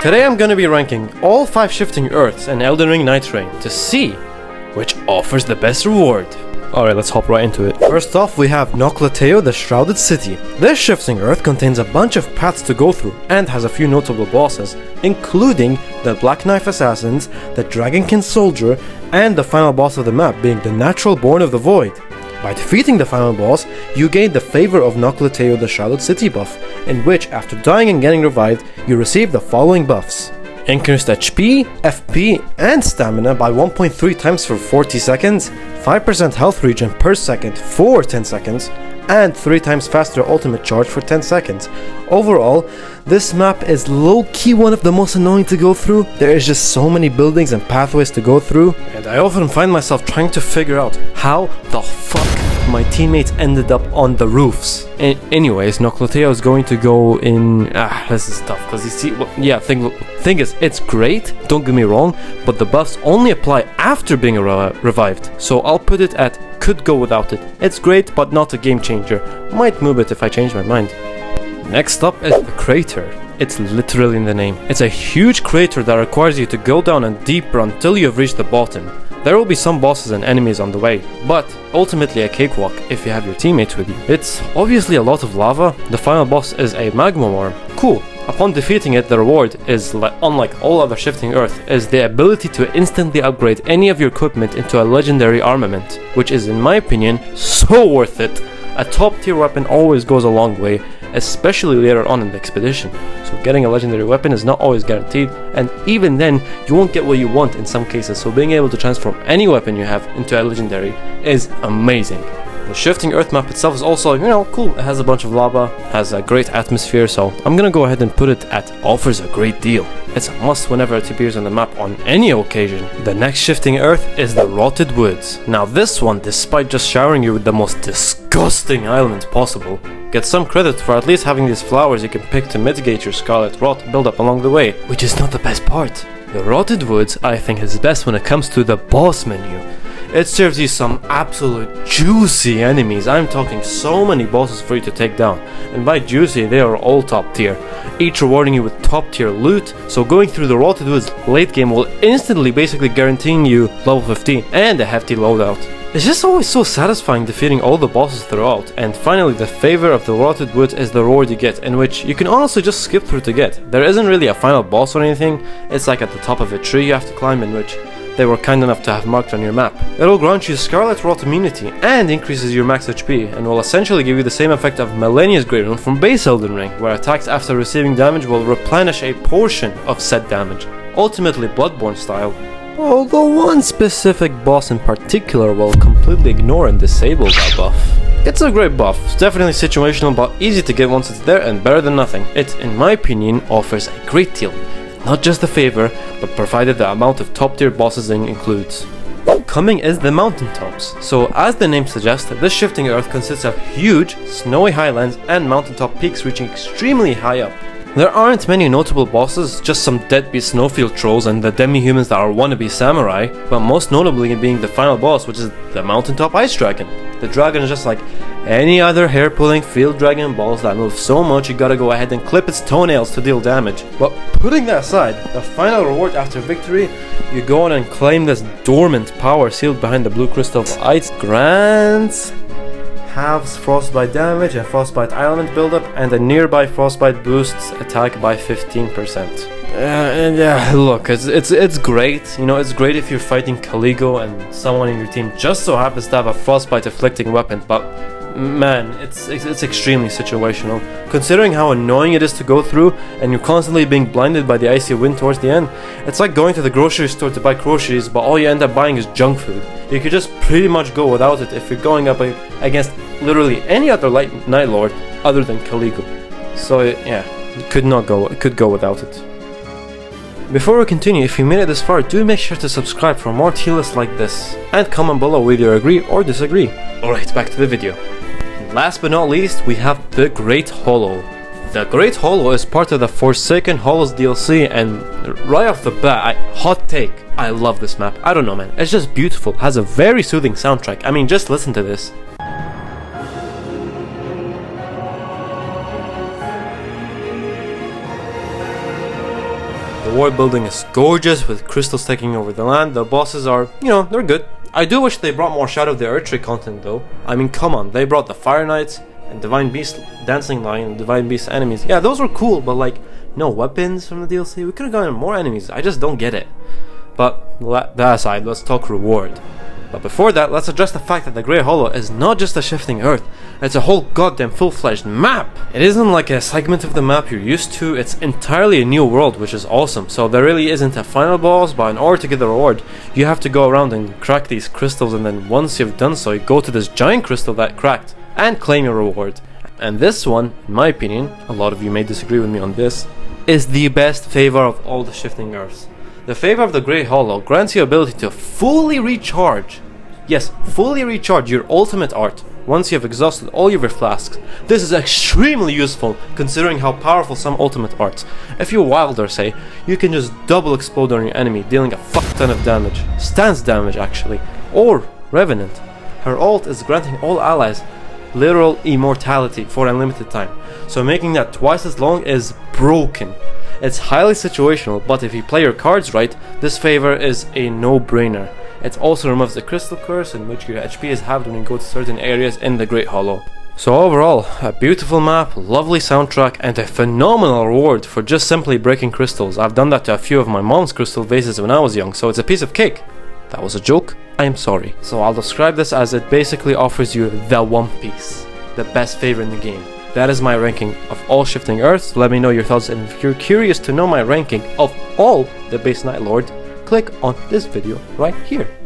Today I'm gonna be ranking all 5 shifting earths in Elden Ring Nightreing to see which offers the best reward. Alright, let's hop right into it. First off, we have Noklateo, the Shrouded City. This shifting earth contains a bunch of paths to go through and has a few notable bosses, including the Black Knife Assassins, the Dragonkin Soldier, and the final boss of the map being the Natural Born of the Void. By defeating the final boss, you gain the favor of Noklateo, the Shrouded City buff, in which, after dying and getting revived, you receive the following buffs. Increased HP, FP, and stamina by 1.3 times for 40 seconds, 5% health regen per second for 10 seconds, and 3 times faster ultimate charge for 10 seconds. Overall, this map is low-key one of the most annoying to go through. There is just so many buildings and pathways to go through, and I often find myself trying to figure out how the fuck my teammates ended up on the roofs. Anyways, Noklateo is going to go in... this is tough, because you see... Well, yeah, thing is, it's great, don't get me wrong, but the buffs only apply after being revived. So I'll put it at could go without it. It's great, but not a game changer. Might move it if I change my mind. Next up is the crater. It's literally in the name. It's a huge crater that requires you to go down and deeper until you have reached the bottom. There will be some bosses and enemies on the way, but ultimately a cakewalk if you have your teammates with you. It's obviously a lot of lava. The final boss is a magma worm. Cool. Upon defeating it, the reward is, unlike all other shifting earth, is the ability to instantly upgrade any of your equipment into a legendary armament, which is, in my opinion, so worth it. A top tier weapon always goes a long way, especially later on in the expedition, so getting a legendary weapon is not always guaranteed, and even then you won't get what you want in some cases, so being able to transform any weapon you have into a legendary is amazing. The shifting earth map itself is also, cool. It has a bunch of lava, has a great atmosphere, so I'm gonna go ahead and put it at offers a great deal. It's a must whenever it appears on the map on any occasion. The next shifting earth is the Rotted Woods. Now this one, despite just showering you with the most disgusting islands possible, gets some credit for at least having these flowers you can pick to mitigate your scarlet rot buildup along the way, which is not the best part. The Rotted Woods, I think, is best when it comes to the boss menu. It serves you some absolute juicy enemies. I'm talking so many bosses for you to take down, and by juicy they are all top tier, each rewarding you with top tier loot, so going through the Rotted Woods late game will instantly basically guaranteeing you level 15 and a hefty loadout. It's just always so satisfying defeating all the bosses throughout. And finally, the favor of the Rotted Woods is the reward you get, in which you can honestly just skip through to get. There isn't really a final boss or anything. It's like at the top of a tree you have to climb, in which they were kind enough to have marked on your map. It'll grant you Scarlet Rot immunity and increases your max HP, and will essentially give you the same effect of Millennia's Great Rune from base Elden Ring, where attacks after receiving damage will replenish a portion of said damage, ultimately Bloodborne style. Although one specific boss in particular will completely ignore and disable that buff. It's a great buff, it's definitely situational but easy to get once it's there and better than nothing. It, in my opinion, offers a great deal. Not just the favor, but provided the amount of top tier bosses includes. Coming is the Mountaintops. So as the name suggests, this shifting earth consists of huge, snowy highlands and mountaintop peaks reaching extremely high up. There aren't many notable bosses, just some deadbeat snowfield trolls and the demi-humans that are wannabe samurai, but most notably being the final boss, which is the Mountaintop Ice Dragon. The dragon is just like any other hair-pulling field dragon boss that moves so much you gotta go ahead and clip its toenails to deal damage. But putting that aside, the final reward after victory, you go on and claim this dormant power sealed behind the blue crystal of ice. Grants halves frostbite damage and frostbite element buildup, and a nearby frostbite boosts attack by 15%. And yeah, look, it's great. It's great if you're fighting Caligo and someone in your team just so happens to have a frostbite afflicting weapon, but man, it's extremely situational. Considering how annoying it is to go through, and you're constantly being blinded by the icy wind towards the end, it's like going to the grocery store to buy groceries, but all you end up buying is junk food. You could just pretty much go without it if you're going up against literally any other Night Lord other than Caligo. So yeah, it could go without it. Before we continue, if you made it this far, do make sure to subscribe for more tier lists like this, and comment below whether you agree or disagree. Alright, back to the video. Last but not least, we have the Great Hollow. The Great Hollow is part of the Forsaken Hollows DLC, and right off the bat, hot take, I love this map. I don't know, man, it's just beautiful, has a very soothing soundtrack. I mean, just listen to this. The world building is gorgeous with crystals taking over the land. The bosses are, they're good. I do wish they brought more Shadow of the Erdtree content though. I mean, come on, they brought the Fire Knights and Divine Beast Dancing Lion and Divine Beast enemies. Yeah, those were cool, but like, no weapons from the DLC. We could have gotten more enemies. I just don't get it. But that aside, let's talk reward. But before that, let's address the fact that the Grey Hollow is not just a shifting earth, it's a whole goddamn full-fledged map! It isn't like a segment of the map you're used to, it's entirely a new world, which is awesome. So there really isn't a final boss, but in order to get the reward, you have to go around and crack these crystals, and then once you've done so, you go to this giant crystal that cracked, and claim your reward. And this one, in my opinion, a lot of you may disagree with me on this, is the best favor of all the shifting earths. The favor of the Grey Hollow grants you ability to fully recharge, yes, fully recharge your ultimate art once you have exhausted all your flasks. This is extremely useful considering how powerful some ultimate arts. If you're Wilder, say, you can just double explode on your enemy, dealing a fuck ton of damage, stance damage actually, or Revenant. Her ult is granting all allies literal immortality for unlimited time, so making that twice as long is broken. It's highly situational, but if you play your cards right, this favor is a no-brainer. It also removes the crystal curse, in which your HP is halved when you go to certain areas in the Great Hollow. So overall, a beautiful map, lovely soundtrack, and a phenomenal reward for just simply breaking crystals. I've done that to a few of my mom's crystal vases when I was young, so it's a piece of cake. That was a joke, I am sorry. So I'll describe this as it basically offers you the One Piece, the best favor in the game. That is my ranking of all shifting earths. Let me know your thoughts, and if you're curious to know my ranking of all the base Night Lord, click on this video right here.